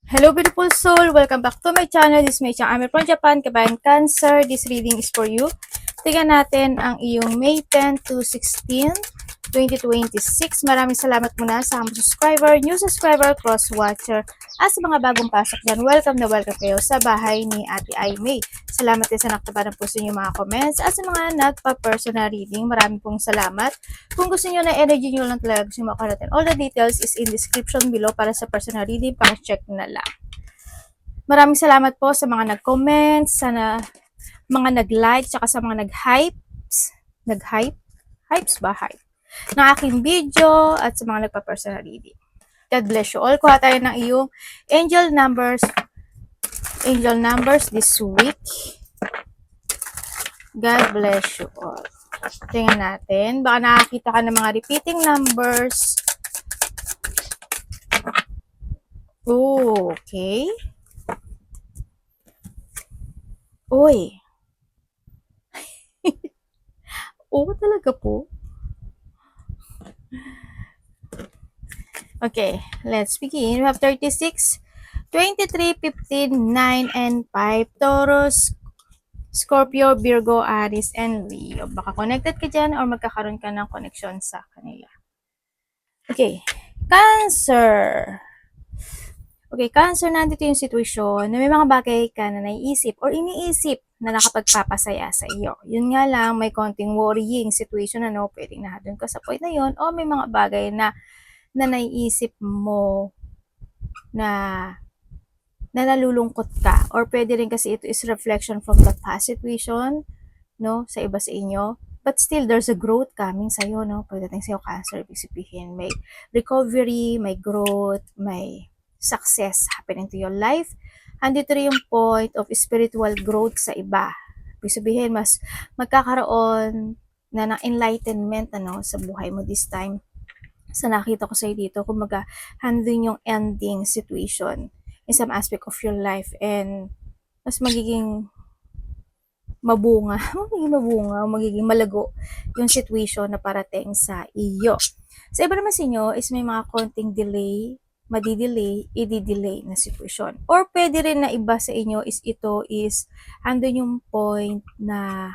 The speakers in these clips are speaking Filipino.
Hello beautiful soul! Welcome back to my channel. This is Mei Chang. I'm from Japan, Kabayan Cancer. This reading is for you. Tingnan natin ang iyong May 10 to 16, 2026. Maraming salamat muna sa mga subscriber, new subscriber, cross-watcher. At sa mga bagong pasok dyan, welcome na welcome kayo sa bahay ni Ate Ai Mei. Salamat din sa nakataban ng puso niyo mga comments. At sa mga nagpa-personal reading, maraming pong salamat. Kung gusto niyo na energy niyo lang talaga gusto makakuha natin, all the details is in description below para sa personal reading, para check na lang. Maraming salamat po sa mga nag-comment, sa mga nag-like, tsaka sa mga hypes ba? Hype. Ng aking video at sa mga nagpa-personal reading. God bless you all. Kuha tayo ng iyong angel numbers this week. God bless you all. Tingnan natin. Baka nakakita ka ng mga repeating numbers. Oh, okay. Uy. Oo, talaga po. Okay, let's begin. We have 36, 23, 15, 9, and 5. Taurus, Scorpio, Virgo, Aries, and Leo. Baka connected ka dyan or magkakaroon ka ng connection sa kanila. Okay, Cancer. Okay, Cancer, nandito yung sitwasyon na may mga bagay ka na naiisip or iniisip na nakapagpapasaya sa iyo. Yun nga lang, may konting worrying situation, ano, pwedeng na doon ka sa point na yun, o may mga bagay na naiisip mo na nalulungkot ka, or pwede rin kasi ito is reflection from the past situation, no, sa iba sa inyo. But still, there's a growth coming sa'yo, no? Pagdating sa'yo, Cancer, ibig sabihin, may recovery, may growth, may success happening to your life. Andito rin yung point of spiritual growth sa iba. Ibig sabihin, mas magkakaroon na ng enlightenment, ano, sa buhay mo this time. Sa nakita ko sa'yo dito, kumaga, handling yung ending situation in some aspect of your life, and mas magiging magiging malago yung situation na parating sa iyo. Sa iba naman sa inyo is may mga konting delay, madidelay, i-delay na situation. Or pwede rin na iba sa inyo is ito is andun yung point na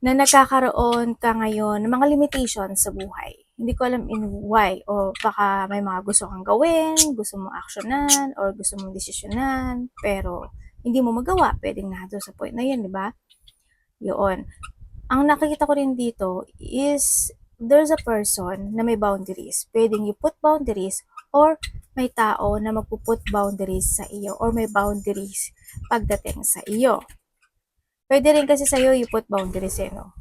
nagkakaroon ka ngayon ng mga limitations sa buhay. Hindi ko alam in why, o baka may mga gusto kang gawin, gusto mong aksyonan, or gusto mong desisyonan, pero hindi mo magawa. Pwedeng nado sa point na yun, di ba? Yun. Ang nakikita ko rin dito is there's a person na may boundaries. Pwedeng you put boundaries, or may tao na magpuput boundaries sa iyo, or may boundaries pagdating sa iyo. Pwede rin kasi sa'yo you put boundaries, no?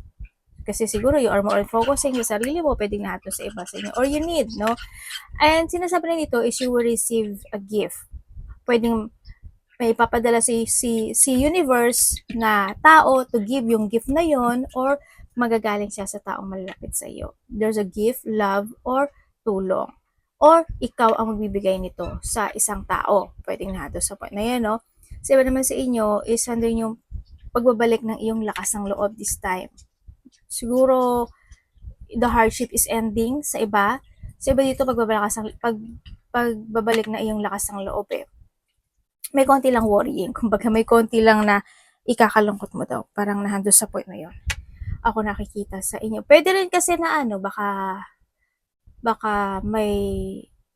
Kasi siguro you are more focusing sa sarili mo, pwedeng nato sa iba sa inyo, or you need, no? And sinasabi na dito is you will receive a gift. Pwedeng may ipapadala si universe na tao to give yung gift na yon, or magagaling siya sa taong malalapit sa iyo. There's a gift, love, or tulong. Or ikaw ang magbibigay nito sa isang tao. Pwedeng nato sa point na yan, no? Sa iba naman sa inyo is handling yung pagbabalik ng iyong lakas ng loob this time. Siguro the hardship is ending sa iba. Sa iba dito pagbabalik na iyong lakas ng loob, eh. May konti lang worrying. Kumbaga may konti lang na ikakalungkot mo daw. Parang nahando sa point na yon. Ako nakikita sa inyo. Pwede rin kasi na ano, baka may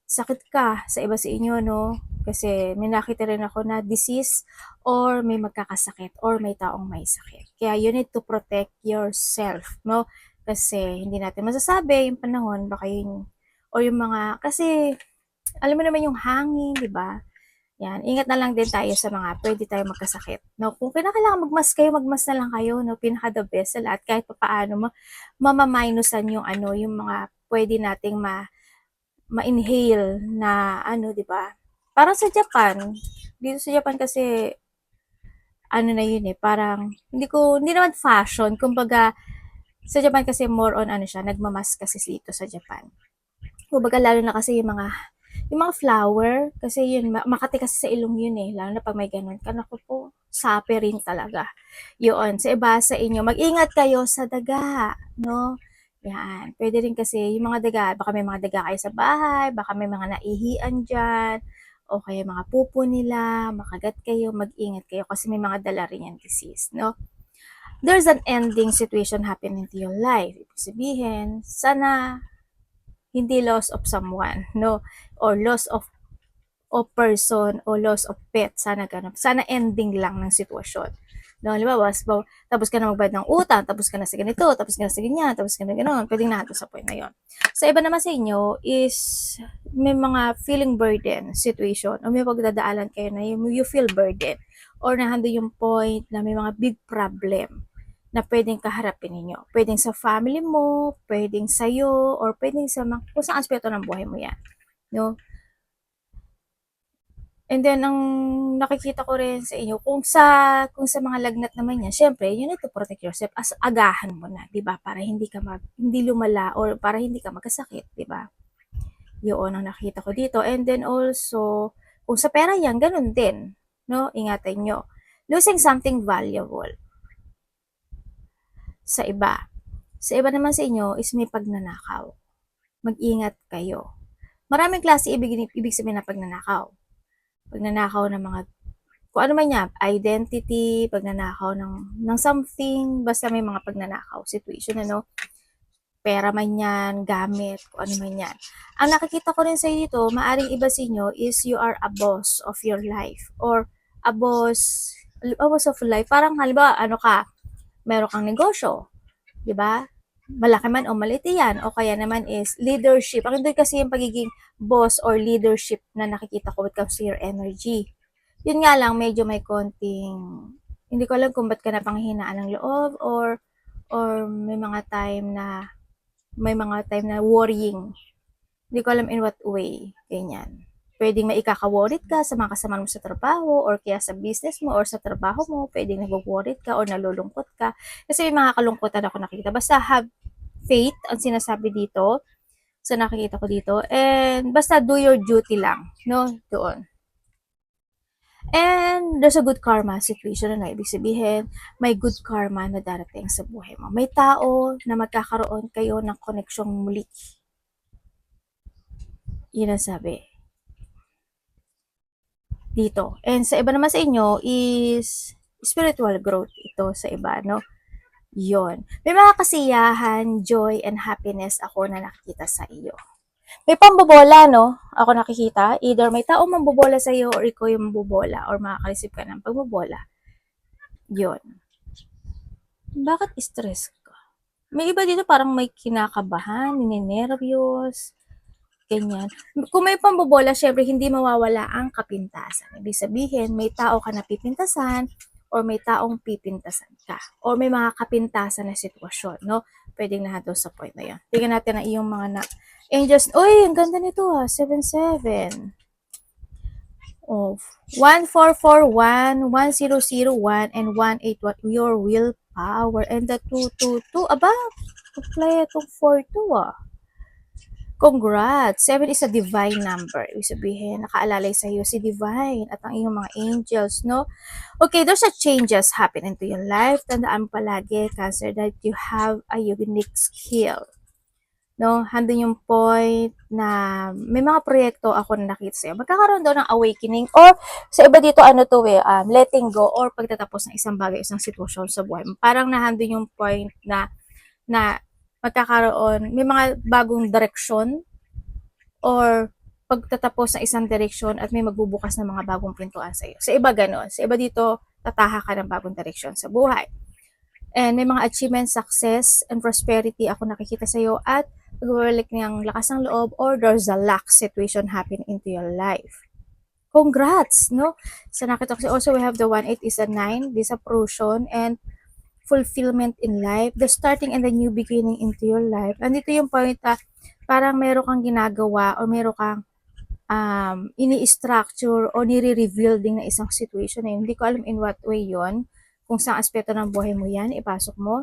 sakit ka sa iba sa inyo, no? Kasi may nakita rin ako na disease, or may magkakasakit, or may taong may sakit. Kaya you need to protect yourself, no? Kasi hindi natin masasabi yung panahon, baka yun, or yung mga, kasi alam mo naman yung hangin, di ba? Yan, ingat na lang din tayo sa mga pwede tayo magkasakit. No, kung kailangan magmas kayo, magmas na lang kayo, no, pinaka the best sa lahat, kahit paano mamaminusan yung ano, yung mga pwede nating ma-inhale na ano, 'di ba? Parang sa Japan, dito sa Japan kasi ano na yun, eh, parang hindi naman fashion, kumbaga sa Japan kasi more on ano siya, nagmamask kasi dito sa Japan. Kumbaga lalo na kasi yung mga flower, kasi yun, makati kasi sa ilong yun, eh. Lalo na pag may ganun ka, naku po, sape rin talaga. Yun, sa iba sa inyo, mag-ingat kayo sa daga, no? Yan. Pwede rin kasi yung mga daga, baka may mga daga kayo sa bahay, baka may mga naihian dyan, o kaya mga pupo nila, makagat kayo, mag-ingat kayo kasi may mga dala rin yan disease, no? There's an ending situation happening to your life. Ibig sabihin, sana hindi loss of someone, no? Or loss of person o loss of pet. Sana ganun. Sana ending lang ng sitwasyon. No, halimbawa, tapos ka na magbayad ng utang, tapos ka na sa ganito, tapos ka na sa ganyan, tapos ka na gano'n, pwedeng natin sa point na yon. Sa iba naman sa inyo is may mga feeling burden situation o may pagdadaalan kayo na you feel burden or nahando yung point na may mga big problem na pwedeng kaharapin ninyo. Pwedeng sa family mo, pwedeng sa'yo, or pwedeng sa kung saan aspeto ng buhay mo yan. No? And then, ang nakikita ko rin sa inyo, kung sa mga lagnat naman yan, syempre, you need to protect yourself as agahan mo na, di ba? Para hindi lumala or para hindi ka magkasakit, di ba? Yun ang nakita ko dito. And then also, kung sa pera yan, ganun din, no? Ingatan nyo. Losing something valuable sa iba. Sa iba naman sa inyo is may pagnanakaw. Mag-ingat kayo. Maraming klase ibig sabihin na pagnanakaw. Pagnanakaw ng mga kung ano man yan, identity, pagnanakaw ng something, basta may mga pagnanakaw situation, ano, pera man yan, gamit, kung ano man yan. Ang nakikita ko rin sa dito, maaring iba sa inyo is you are a boss of your life or a boss of life. Parang halimbawa, meron kang negosyo, di ba? Malaki man o maliit yan, o kaya naman is leadership. Ang doon kasi yung pagiging boss or leadership na nakikita ko when it comes to your energy. Yun nga lang, medyo may konting, hindi ko alam kung ba't ka napanghinaan ng loob or may mga time na worrying. Hindi ko alam in what way, ganyan. Pwedeng maikaka-worried ka sa mga kasama mo sa trabaho or kaya sa business mo or sa trabaho mo, pwedeng nag-worried ka or nalulungkot ka. Kasi may mga kalungkutan ako nakikita. Basta have faith, ang sinasabi dito, sa nakikita ko dito. And basta do your duty lang, no? Doon. And there's a good karma situation na ibig sabihin, may good karma na darating sa buhay mo. May tao na magkakaroon kayo ng koneksyong muli. Yun ang sabi. Dito. And sa iba naman sa inyo is spiritual growth ito sa iba, no? Yon. May mga kasiyahan, joy, and happiness ako na nakikita sa iyo. May pambobola, no? Ako nakikita. Either may taong mambobola sa iyo or ikaw yung mambobola or makaka-receive ka ng pagbobola. Yon. Bakit stress ka? May iba dito parang may kinakabahan, ninenervyos, ganyan. Kung may pambobola, syempre hindi mawawala ang kapintasan. Ibig sabihin, may tao ka na pipintasan or may taong pipintasan ka. Or may mga kapintasan na sitwasyon, no? Pwedeng na sa point na yan. Tingnan natin ang iyong mga angels. Uy, ang ganda nito 7-7. Oh, 1441, 1001, and 181. Your willpower. And the 222. Aba, play itong 42 Congrats! 7 is a divine number. Ibig sabihin, nakaalalay sa iyo si divine at ang iyong mga angels, no? Okay, there's a changes happen into your life. Tandaan mo palagi, Cancer, that you have a unique skill. No? Handun yung point na may mga proyekto ako na nakita sa'yo. Magkakaroon daw ng awakening or sa iba dito, letting go or pagtatapos ng isang bagay, isang sitwasyon sa buhay mo. Parang nahandun yung point na magkakaroon, may mga bagong direksyon or pagtatapos ng isang direksyon at may magbubukas ng mga bagong pintuan sa iyo. Sa iba ganon. Sa iba dito, tataha ka ng bagong direksyon sa buhay. And may mga achievement, success, and prosperity ako nakikita sa iyo at pag-work ng lakas ng loob or there's a luck situation happen into your life. Congrats, no? So nakita ko also we have the 1-8 is a 9, disapproval and fulfillment in life, the starting and the new beginning into your life. Andito yung point na parang meron kang ginagawa o meron kang ini-structure o nire-reveal din na isang situation na yun. Hindi ko alam in what way yon, kung saan aspeto ng buhay mo yan, ipasok mo.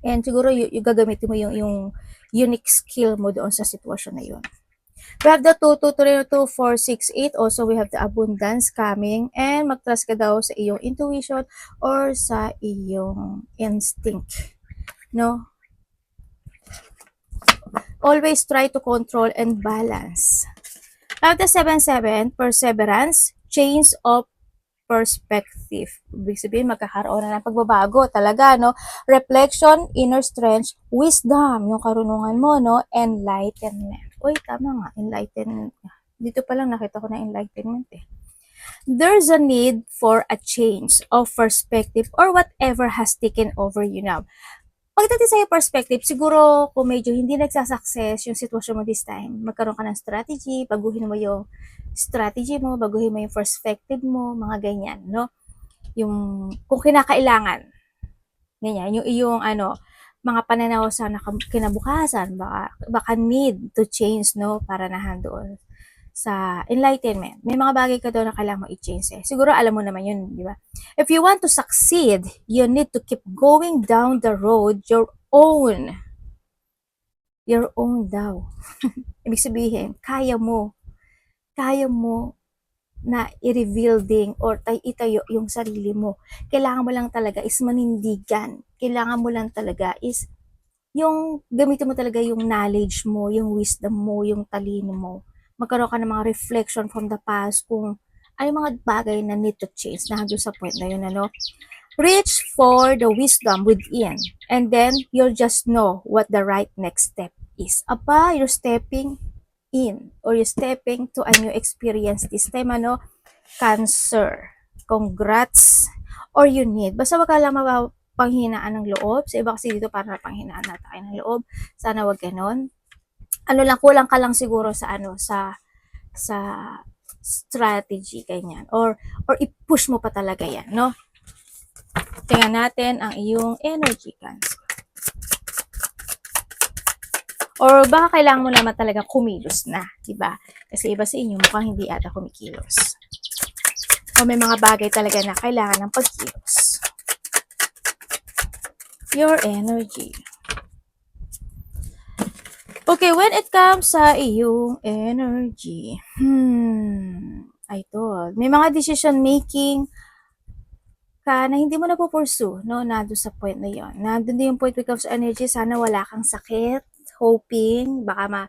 And siguro gagamitin mo yung unique skill mo doon sa sitwasyon na yun. We have the 2, 2, 3, 2, 4, 6, 8. Also, we have the abundance coming. And mag-trust ka daw sa iyong intuition or sa iyong instinct. No? Always try to control and balance. Now, the 7-7, perseverance, change of perspective. Ibig sabihin, magkakaroon na ng pagbabago talaga, no? Reflection, inner strength, wisdom, yung karunungan mo, no? Enlightenment. Uy, tama nga, enlightenment. Dito pa lang nakita ko na enlightenment eh. There's a need for a change of perspective or whatever has taken over you now. Pagdating sa perspective, siguro kung medyo hindi nagsasucess yung sitwasyon mo this time, magkaroon ka ng strategy, baguhin mo yung strategy mo, baguhin mo yung perspective mo, mga ganyan, no? Yung, kung kinakailangan, ganyan, yung iyong, mga pananaw sa kinabukasan, baka need to change, no? Para doon sa enlightenment. May mga bagay ka doon na kailangan mo i-change eh. Siguro alam mo naman yun, di ba? If you want to succeed, you need to keep going down the road your own. Your own daw. Ibig sabihin, kaya mo na i-reveal din or itayo yung sarili mo. Kailangan mo lang talaga is manindigan. Kailangan mo lang talaga is yung gamitin mo talaga yung knowledge mo, yung wisdom mo, yung talino mo. Magkaroon ka ng mga reflection from the past kung ano yung mga bagay na need to change na hanggang sa point na yun, Reach for the wisdom within and then you'll just know what the right next step is. You're stepping in or you're stepping to a new experience this time, Cancer. Congrats or you need. Basta wag ka lang panghinaan ng loob. Sa iba kasi dito para panghinaan na tayo ng loob. Sana wag ganon. Kulang ka lang siguro sa sa strategy, ganyan. Or i-push mo pa talaga yan, no? Tingnan natin ang iyong energy, Cancer. Or baka kailangan mo naman talaga kumilos na, diba? Kasi iba sa inyo, mukhang hindi ata kumikilos. O may mga bagay talaga na kailangan ng pagkilos. Your energy. Okay, when it comes sa iyong energy, ito, may mga decision making ka na hindi mo na pupursue, no? Nandun sa point na yon. Nandun din yung point when it comes to energy, sana wala kang sakit, hoping, baka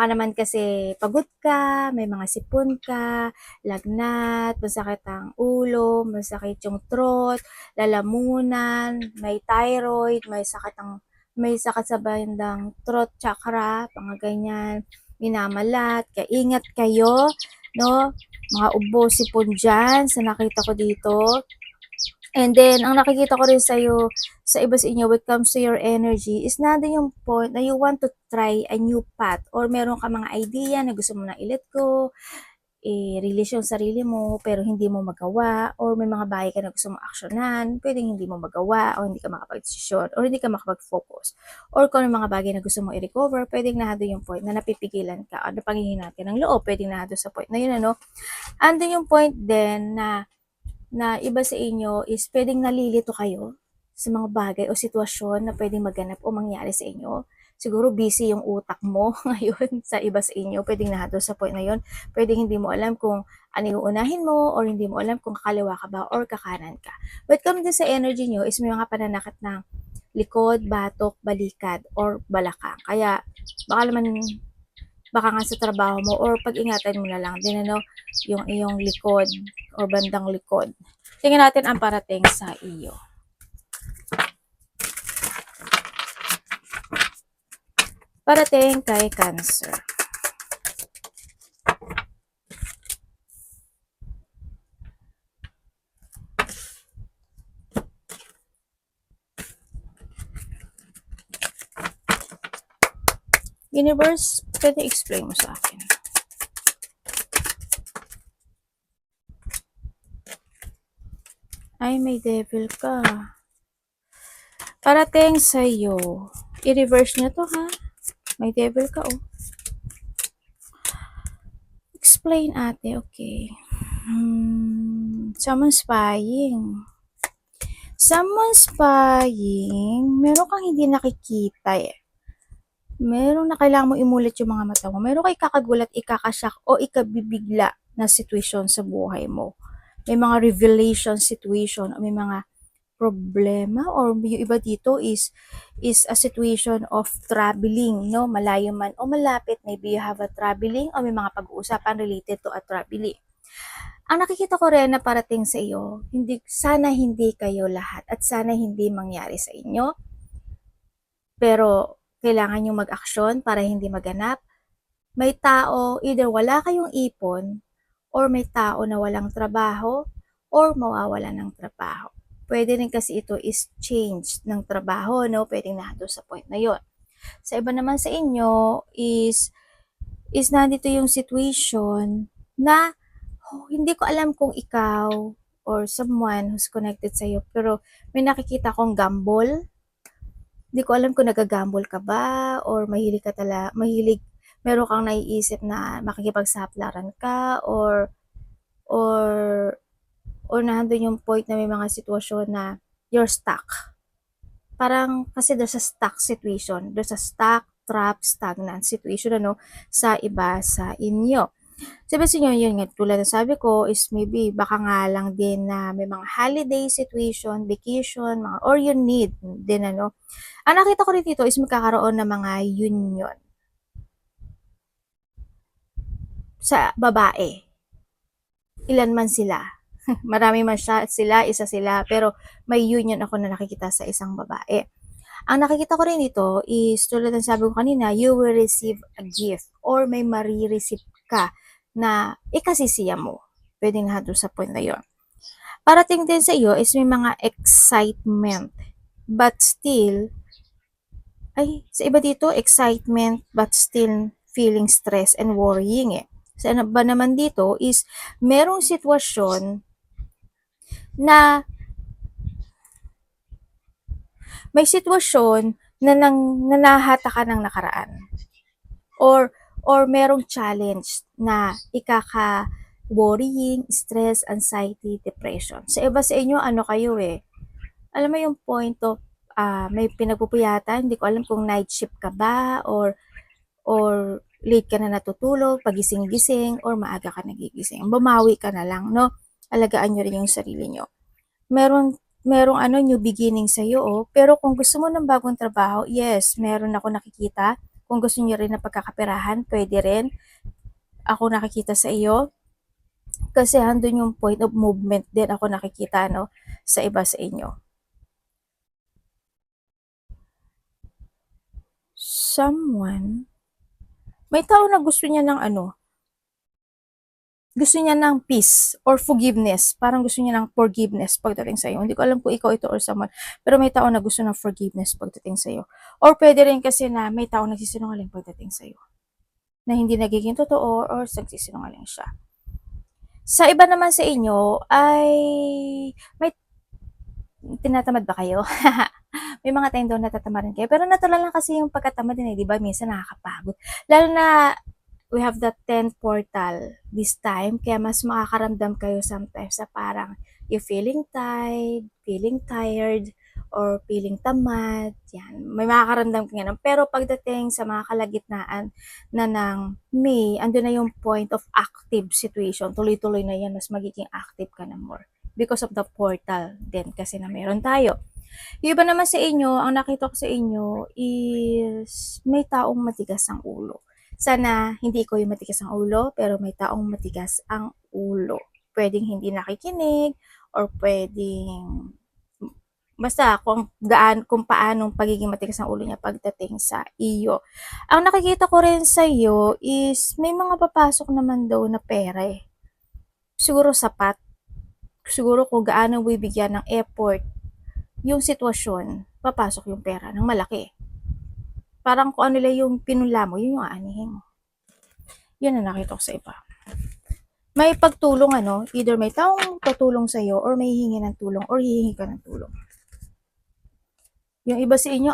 naman kasi pagod ka, may mga sipon ka, lagnat, masakit ang ulo, masakit yung throat, lalamunan, may thyroid, may sakit sa bandang throat chakra, mga ganyan, minamalat, ingat kayo, no? Mga ubo, sipon dyan, sa nakita ko dito. And then, ang nakikita ko rin sa iba sa inyo, when it comes to your energy, is nandun yung point na you want to try a new path or meron ka mga idea na gusto mo na i-let go, i-release yung sarili mo, pero hindi mo magawa, or may mga bagay ka na gusto mong aksyonan, pwedeng hindi mo magawa, o hindi ka makapag-desisyon, or hindi ka makapag-focus, or kung ano mga bagay na gusto mong i-recover, pwedeng nandun yung point na napipigilan ka, o napanghihinat ka ng loob, pwedeng nandun sa point na yun, andun yung point din na iba sa inyo is pwedeng nalilito kayo sa mga bagay o sitwasyon na pwedeng maganap o mangyari sa inyo. Siguro busy yung utak mo ngayon sa iba sa inyo. Pwedeng nahado sa point na yun. Pwedeng hindi mo alam kung ano yung unahin mo or hindi mo alam kung kakaliwa ka ba or kakanan ka. But come din sa energy nyo is may mga pananakit ng likod, batok, balikat, or balakang. Kaya baka nga sa trabaho mo or pag-ingatan mo na lang din yung iyong likod o bandang likod. Tingnan natin ang parating sa iyo. Parating kay Cancer. Universe, pwede explain mo sa akin. Ay, may devil ka. Parating sa iyo. I-reverse nyo to, ha? May devil ka, oh. Explain, ate, okay. Someone's spying. Someone's spying. Meron kang hindi nakikita, eh. Meron na kailangan mo imulit yung mga mata mo. Meron kay kakagulat, ikakasyak, o ikabibigla na situation sa buhay mo. May mga revelation situation, o may mga problema or yung iba dito is a situation of traveling, no? Malayo man o malapit, maybe you have a traveling o may mga pag-uusapan related to a traveling. Ang nakikita ko rin na parating sa iyo, sana hindi kayo lahat at sana hindi mangyari sa inyo. Pero kailangan yung mag-aksyon para hindi maganap. May tao, either wala kayong ipon or may tao na walang trabaho or mawawala ng trabaho. Pwede rin kasi ito is change ng trabaho, no? Pwedeng nandun sa point na yon. Sa iba naman sa inyo is nandito yung situation na hindi ko alam kung ikaw or someone who's connected sa iyo, pero may nakikita kong gamble. Hindi ko alam kung nagagamble ka ba or meron kang naiisip na makikipagsaplaran ka or nandun yung point na may mga sitwasyon na you're stuck. Parang kasi there's a stuck situation. There's a stuck, trap, stagnant situation sa iba sa inyo. Sabi sa inyo, yun nga, tulad na sabi ko, is maybe baka nga lang din na may mga holiday situation, vacation, or you need din Ang nakita ko rin dito is magkakaroon ng mga union sa babae. Ilan man sila. Marami man sila, isa sila, pero may union ako na nakikita sa isang babae. Ang nakikita ko rin dito is, tulad ng sabi ko kanina, you will receive a gift or may marireceive ka na ikasisiya mo. Pwede na doon sa point na yun. Parating din sa iyo is may mga excitement but still sa iba dito, excitement but still feeling stress and worrying Sa ba naman dito is merong sitwasyon na may sitwasyon na nahata ka ng nakaraan or merong challenge na worrying, stress, anxiety, depression. Sa iba sa inyo, kayo alam mo yung point of may pinagpupuyatan, hindi ko alam kung night shift ka ba or late ka na natutulog, pagising-gising, or maaga ka nagigising. Bumawi ka na lang, no? Alagaan nyo rin yung sarili nyo. Merong new beginning sa'yo, pero kung gusto mo ng bagong trabaho, yes, meron ako nakikita. Kung gusto nyo rin na pagkakaperahan, pwede rin. Ako nakikita sa iyo. Kasi handun yung point of movement din ako nakikita, sa iba sa inyo. Someone, may tao na gusto niya ng gusto niya ng peace or forgiveness. Parang gusto niya ng forgiveness pagdating sa'yo. Hindi ko alam kung ikaw ito or someone, pero may tao na gusto ng forgiveness pagdating sa'yo. Or pwede rin kasi na may tao nagsisinungaling pagdating sa'yo. Na hindi nagiging totoo or nagsisinungaling siya. Sa iba naman sa inyo ay may tinatamad ba kayo? May mga time daw natatamarin kayo. Pero natural lang kasi yung pagkatamad din di ba? Minsan nakakapagod. Lalo na we have the 10th portal this time, kaya mas makakaramdam kayo sometimes sa parang you feeling tired, or feeling tamad, yan. May makakaramdam ka ganun. Pero pagdating sa mga kalagitnaan na ng May, ando na yung point of active situation. Tuloy-tuloy na yan, mas magiging active ka na more. Because of the portal din kasi na meron tayo. Yung iba naman sa inyo, ang nakita ko sa inyo is may taong matigas ang ulo. Sana hindi ko yung matigas ang ulo, pero may taong matigas ang ulo. Pwedeng hindi nakikinig or pwedeng basta kung paano pagiging matigas ang ulo niya pagdating sa iyo. Ang nakikita ko rin sa iyo is may mga papasok naman daw na pera Siguro sapat. Siguro kung gaano bibigyan ng effort yung sitwasyon, papasok yung pera ng malaki. Parang kung ano lang yung pinunla mo, yun yung aanihin mo. Yun ang nakita ko sa iba. May pagtulong either may taong tutulong sa'yo or may hihingi ng tulong or hihingi ka ng tulong. Yung iba sa inyo,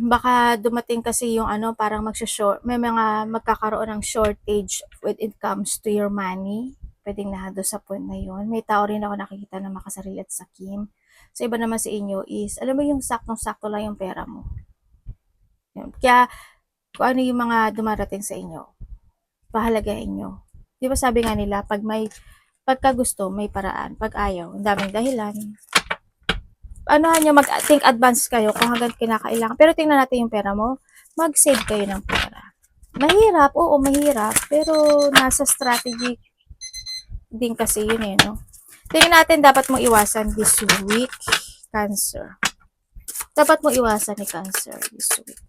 baka dumating kasi yung parang may mga magkakaroon ng shortage when it comes to your money. Pwedeng nahado sa point na yun. May tao rin ako nakikita na makasarili at sakim. Sa iba naman sa inyo is, alam mo yung saktong-sakto lang yung pera mo. Kaya, kung ano yung mga dumarating sa inyo, pahalagahin nyo. Di ba sabi nga nila, pag may Pagka gusto, may paraan. Pag ayaw, ang daming dahilan. Ano nyo, mag-think advance kayo kung hanggang kinakailangan. Pero tingnan natin yung pera mo. Mag-save kayo ng pera. Mahirap, oo, mahirap. Pero nasa strategy din kasi yun eh, no? Tingnan natin, dapat mong iwasan this week, Cancer. Dapat mong iwasan ni Cancer this week.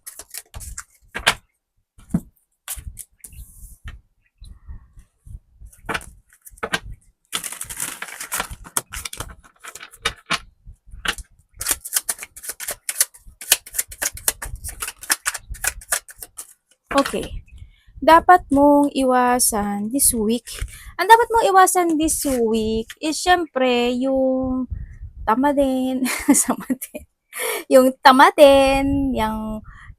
Okay. Dapat mong iwasan this week. Ang dapat mong iwasan this week is syempre yung tama din, sama din. Yung tama din,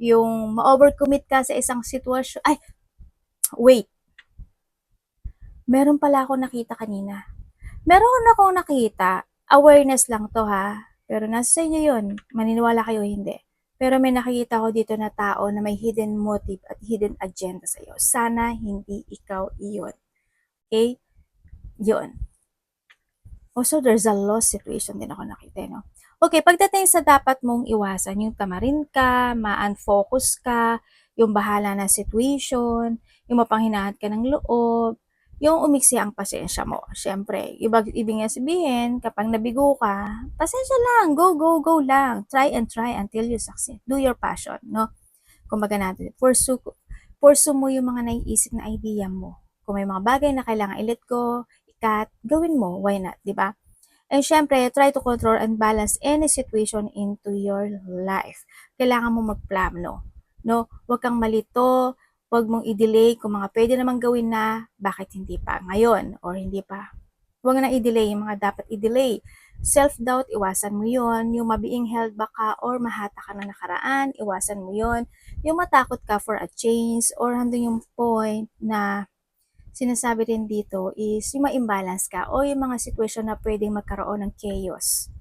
yung ma-overcommit ka sa isang sitwasyon. Ay, wait. Meron pala ako nakita kanina. Meron akong nakita. Awareness lang to ha. Pero nasa sa inyo yun. Maniniwala kayo hindi. Pero may nakikita ko dito na tao na may hidden motive at hidden agenda sa iyo. Sana hindi ikaw iyon. Okay? Yun. Also, there's a lost situation din ako nakita, no? Okay, pagdating sa dapat mong iwasan, yung tamarin ka, ma-unfocus ka, yung bahala na situation, yung mapanghinahad ka ng loob, yung umiksi ang pasensya mo. Siyempre, ibig nga sabihin, kapag nabigo ka, pasensya lang, go, go, go lang. Try and try until you succeed. Do your passion, no? Kumbaga natin, pursue mo yung mga naiisip na idea mo. Kung may mga bagay na kailangan i-let go, ikat, gawin mo, why not, di ba? And syempre, try to control and balance any situation into your life. Kailangan mo magplano, no? Huwag kang malito, huwag mong i-delay kung mga pwede namang gawin na, bakit hindi pa ngayon or hindi pa. Huwag na i-delay yung mga dapat i-delay. Self-doubt, iwasan mo yon. Yung mabiing held back ka or mahata ka na nakaraan, iwasan mo yon. Yung matakot ka for a change or hanggang yung point na sinasabi rin dito is yung ma-imbalance ka o yung mga sitwasyon na pwedeng magkaroon ng chaos.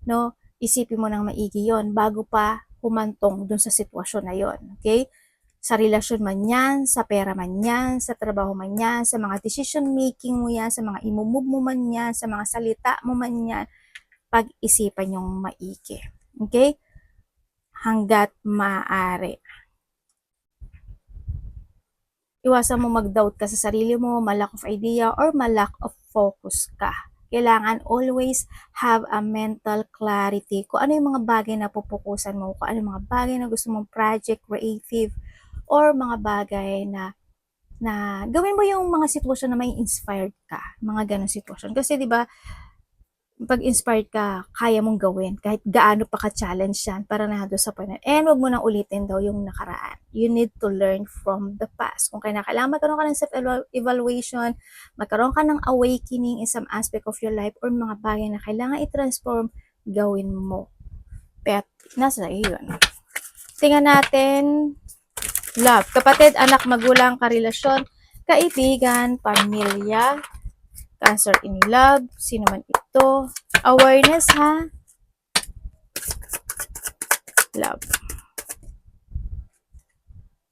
No? Isipin mo ng maigi yon bago pa humantong dun sa sitwasyon na yon. Okay? Sa relasyon man yan, sa pera man yan, sa trabaho man yan, sa mga decision making mo yan, sa mga imumove mo man yan, sa mga salita mo man yan, pag-isipan yung maigi. Okay? Hanggat maaari. Iwasan mo mag-doubt ka sa sarili mo, ma-lack of idea, or ma-lack of focus ka. Kailangan always have a mental clarity kung ano yung mga bagay na pupukusan mo, kung ano yung mga bagay na gusto mong project, creative, or mga bagay na gawin mo yung mga sitwasyon na may inspired ka, mga ganong sitwasyon. Kasi 'di ba, pag inspired ka, kaya mong gawin kahit gaano pa ka-challenge yan para nandun sa point. And wag mo nang ulitin daw yung nakaraan. You need to learn from the past. Kung kailangan magkaroon ka ng self-evaluation, magkaroon ka ng awakening in some aspect of your life or mga bagay na kailangan i-transform, gawin mo. Pero nasa iyo yun. Tingnan natin, love, kapatid, anak, magulang, karelasyon, kaibigan, pamilya, Cancer in love, sino man ito, awareness ha, love.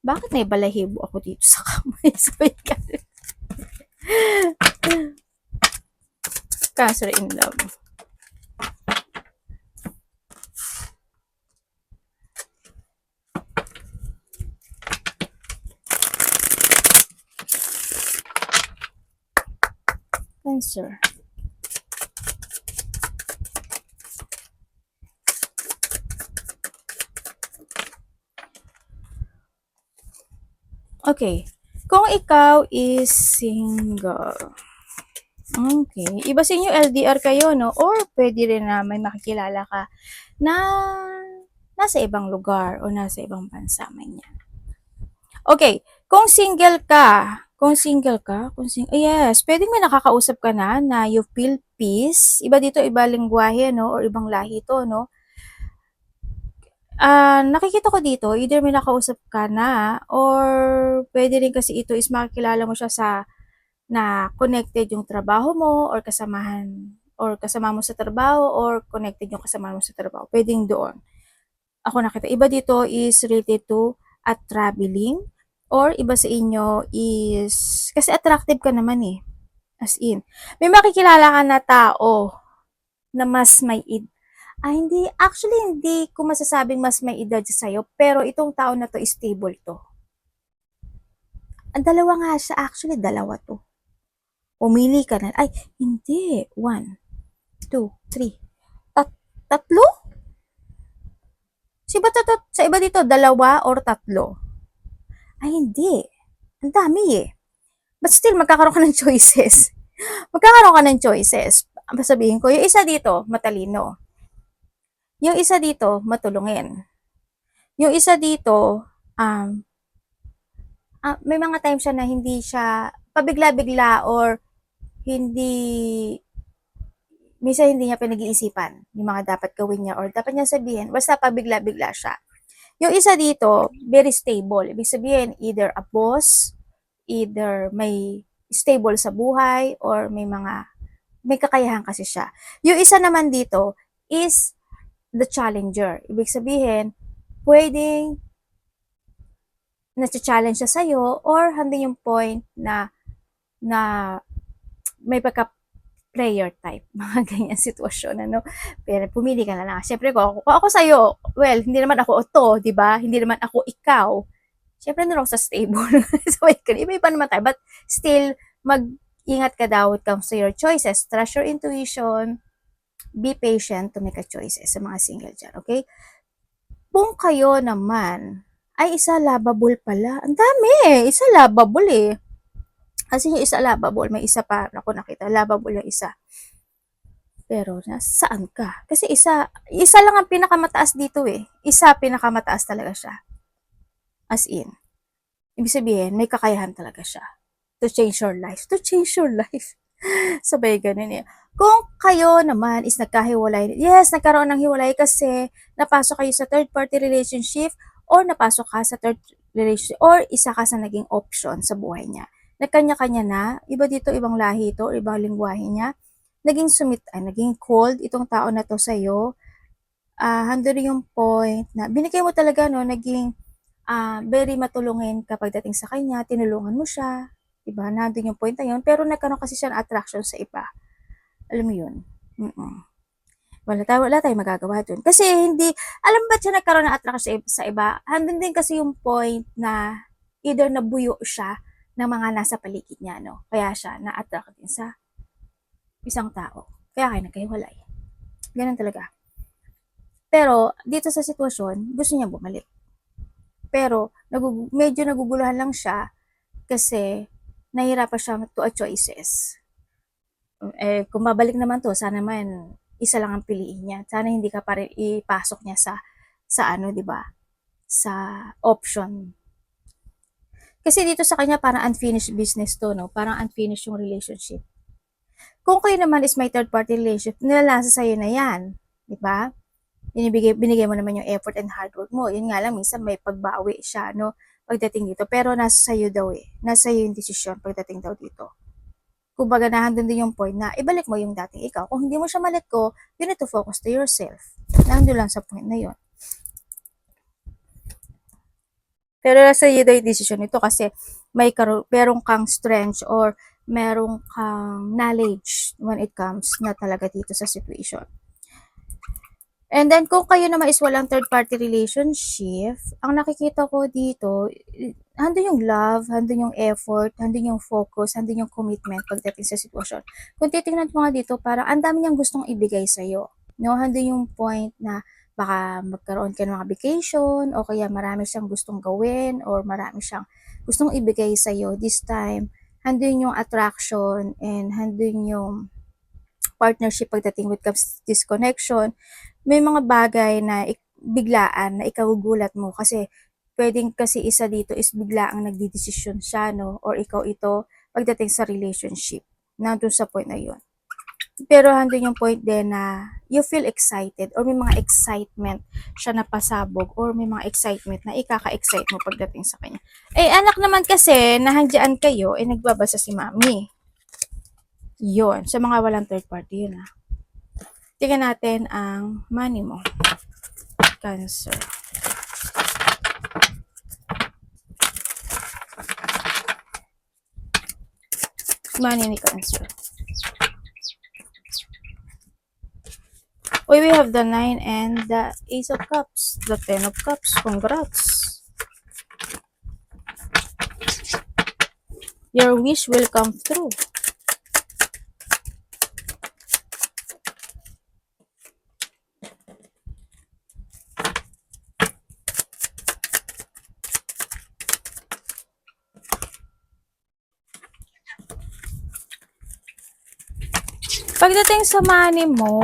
Bakit may balahibo ako dito sa kamay? Cancer in love. Cancer. Okay. Kung ikaw is single. Okay. Iba sa inyo, LDR kayo, no? Or pwede rin na may makikilala ka na nasa ibang lugar o nasa ibang bansa man yan. Okay. Kung single ka, yes, pwedeng may nakakausap ka na you feel peace. Iba dito, iba lingwahe, no? Or ibang lahi to, no? Nakikita ko dito, either may nakausap ka na, or pwede rin kasi ito is makikilala mo siya sa na connected yung trabaho mo, or kasama mo sa trabaho, or connected yung kasama mo sa trabaho. Pwedeng doon. Ako nakita. Iba dito is related to at traveling, or iba sa inyo is, kasi attractive ka naman eh. As in, may makikilala ka na tao na mas may hindi, actually hindi ko masasabing mas may edad sa'yo, pero itong tao na to, stable to. Ang dalawa nga siya, actually dalawa to. Pumili ka na, ay, hindi, 1, 2, 3, tatlo? Sa iba dito, dalawa or tatlo? Ay, hindi. Ang dami eh. But still, magkakaroon ka ng choices. Magkakaroon ka ng choices. Sabihin ko, yung isa dito, matalino. Yung isa dito, matulungin. Yung isa dito, may mga times siya na hindi siya pabigla-bigla or hindi, minsan hindi niya pinag-iisipan yung mga dapat gawin niya or dapat niya sabihin, basta pabigla-bigla siya. Yung isa dito, very stable. Ibig sabihin, either a boss, either may stable sa buhay, or may kakayahan kasi siya. Yung isa naman dito is the challenger. Ibig sabihin, pwedeng na-challenge siya sa'yo or hanggang yung point na may pagka-player type. Mga ganyan sitwasyon, ano? Pero pumili ka na lang. Siyempre, kung ako sa'yo, well, hindi naman ako to, di ba? Hindi naman ako ikaw. Siyempre, naroon sa stable. So, iba-iba naman tayo. But still, mag-ingat ka daw when it comes to your choices. Trust your intuition. Be patient to make a choices sa mga single dyan, okay? Kung kayo naman, ay isa lovable pala. Ang dami, isa lovable eh. Kasi yung isa lovable, may isa pa, ako nakita, lovable yung isa. Pero, saan ka? Kasi isa lang ang pinakamataas dito eh. Isa pinakamataas talaga siya. As in. Ibig sabihin, may kakayahan talaga siya. To change your life. To change your life. Sabay ganun eh. Kung kayo naman is nagkahiwalay, yes, nagkaroon ng hiwalay kasi napasok kayo sa third party relationship or napasok ka sa third relationship or isa ka sa naging option sa buhay niya. Nagkanya-kanya na, iba dito, ibang lahi ito, ibang lingwahe niya. Naging cold itong tao na to sa'yo. Hando yung point na binigay mo talaga, no, naging very matulungin kapag dating sa kanya, tinulungan mo siya, diba? Nandun yung point na yun, pero nagkaroon kasi siya ng attraction sa iba. Alam mo yun? Wala tayong magagawa dun. Kasi hindi, alam ba siya nagkaroon ng attraction sa iba? Handun din kasi yung point na either nabuyo siya ng mga nasa paligid niya, no? Kaya siya na-attract din sa isang tao. Kaya kayo nagkahiwalay. Ganun talaga. Pero, dito sa sitwasyon, gusto niya bumalik. Pero, medyo naguguluhan lang siya kasi nahihirapan siya to a choices. Kung babalik naman to, sana man isa lang ang piliin niya. Sana hindi ka pa rin ipasok niya sa ano, 'di ba? Sa option. Kasi dito sa kanya parang unfinished business to, no? Parang unfinished yung relationship. Kung kayo naman is may third party relationship, nilalasa sa'yo na 'yan, 'di ba? Binigay mo naman yung effort and hard work mo. Yun nga lang, minsan may pagbawi siya, no? Pagdating dito. Pero nasa sa'yo daw eh. Nasa sa'yo yung desisyon pagdating daw dito. Kumbaga, nandun din yung point na ibalik mo yung dating ikaw. Kung hindi mo siya malit ko, you need to focus to yourself. Nandun lang sa point na yun. Pero nasa iyo daw yung decision nito kasi meron kang strength or meron kang knowledge when it comes na talaga dito sa situation. And then, kung kayo naman is walang third-party relationship, ang nakikita ko dito, handun yung love, handun yung effort, handun yung focus, handun yung commitment pagdating sa sitwasyon. Kung titingnan mo nga dito, parang ang dami niyang gustong ibigay sa'yo. No? Handun yung point na baka magkaroon ka ng mga vacation o kaya marami siyang gustong gawin or marami siyang gustong ibigay sa'yo this time. Handun yung attraction and handun yung partnership pagdating with this connection. May mga bagay na biglaan na ikagugulat mo kasi pwedeng kasi isa dito is biglaang nagdidesisyon siya, no? Or ikaw ito pagdating sa relationship. Nandun sa point na yun. Pero handun yung point din na you feel excited or may mga excitement siya na pasabog or may mga excitement na ikaka-excite mo pagdating sa kanya. Anak naman kasi, nahandyan kayo, nagbabasa si mami. Yun. Sa mga walang third party, yun tingnan natin ang money mo. Cancer. Money ni Cancer. We have the 9 and the Ace of Cups. The 10 of Cups. Congrats. Your wish will come true. Pagdating sa money mo,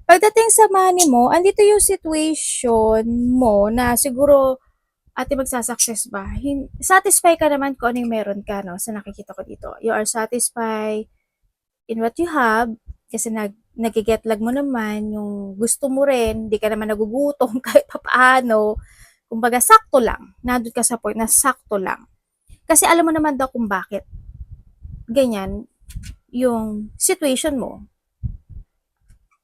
pagdating sa money mo, andito yung situation mo na siguro ate magsasucess ba? Satisfy ka naman kung ano yung meron ka, no? Sa nakikita ko dito. You are satisfied in what you have kasi nagigetlag mo naman yung gusto mo rin, di ka naman nagugutom kahit pa paano. Kumbaga, sakto lang. Nandun ka sa point na sakto lang. Kasi alam mo naman daw kung bakit ganyan yung situation mo.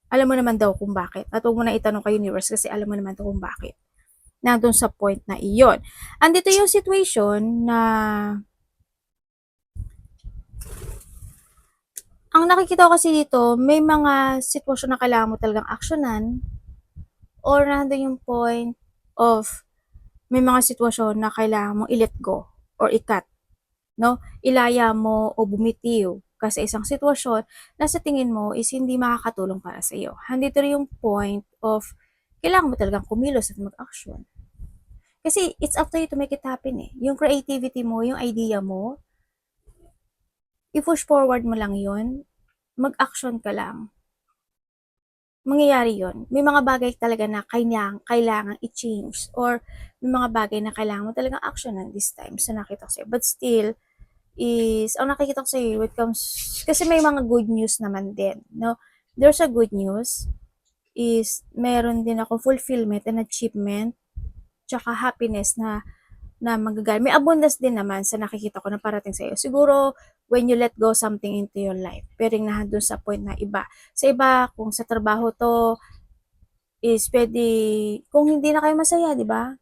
Alam mo naman daw kung bakit. At huwag mo na itanong kay universe kasi alam mo naman daw kung bakit. Nandun sa point na iyon. Andito yung situation na ang nakikita ko kasi dito, may mga sitwasyon na kailangan mo talagang aksyonan or nandun yung point of may mga sitwasyon na kailangan mong i-let go or i-cut, no? Ilaya mo o bumitiw kasi isang sitwasyon na sa tingin mo is hindi makakatulong para sa iyo. Handito rin yung point of kailangan mo talagang kumilos at mag-action. Kasi it's up to you to make it happen eh. Yung creativity mo, yung idea mo, i-push forward mo lang yun, mag-action ka lang. Mangyayari yun. May mga bagay talaga na kailangan i-change or may mga bagay na kailangan mo talagang action this time sa nakita ko sa'yo. But still, ang nakikita ko sa'yo, it comes, kasi may mga good news naman din, no? There's a good news, is meron din ako fulfillment and achievement, tsaka happiness na magagaling. May abundance din naman sa nakikita ko na parating sa'yo. Siguro, when you let go something into your life, pwedeng nandun sa point na iba. Sa iba, kung sa trabaho to, is pwede, kung hindi na kayo masaya, di ba?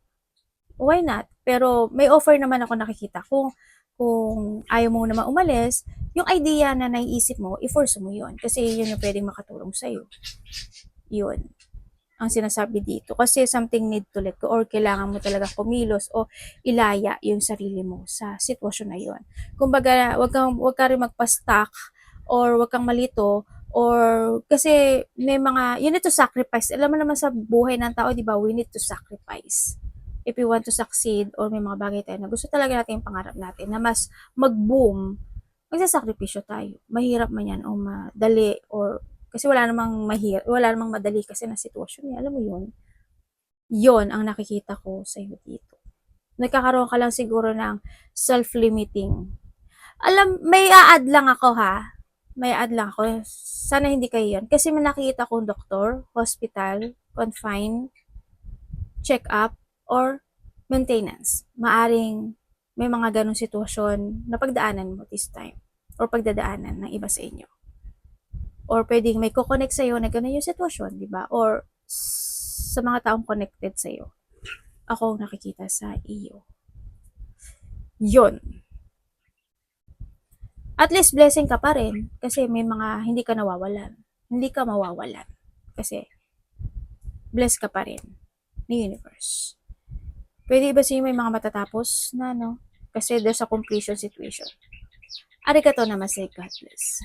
Why not? Pero may offer naman ako nakikita. Kung ayaw mo naman umalis, yung idea na naiisip mo, i-force mo yun. Kasi yun yung pwedeng makatulong sa'yo. Yun ang sinasabi dito. Kasi something need to let go or kailangan mo talaga kumilos o ilaya yung sarili mo sa sitwasyon na yun. Kumbaga, wag ka rin magpa-stuck or wag kang malito or kasi may mga, you need to sacrifice. Alam mo naman sa buhay ng tao, di ba, we need to sacrifice. If we want to succeed or may mga bagay tayo na gusto talaga natin yung pangarap natin na mas mag-boom, magsasakripisyo tayo. Mahirap man yan o madali or kasi wala namang madali kasi na sitwasyon eh. Alam mo yun? Yun ang nakikita ko sa iyo dito. Nagkakaroon ka lang siguro ng self-limiting. May a-add lang ako ha. May a-add lang ako. Sana hindi kayo yan. Kasi may nakikita kong doktor, hospital, confine, check-up, or maintenance. Maaring may mga ganong sitwasyon na pagdaanan mo this time or pagdadaanan ng iba sa inyo. Or pwedeng may ko-connect sa'yo na gano'n yung sitwasyon, di ba? Or sa mga taong connected sa'yo. Ako nakikita sa iyo. Yun. At least blessing ka pa rin kasi may mga hindi ka nawawalan. Hindi ka mawawalan. Kasi bless ka pa rin ni universe. Pwede ba sa'yo may mga matatapos na, no? Kasi there's a completion situation. Arigato namaste, God bless.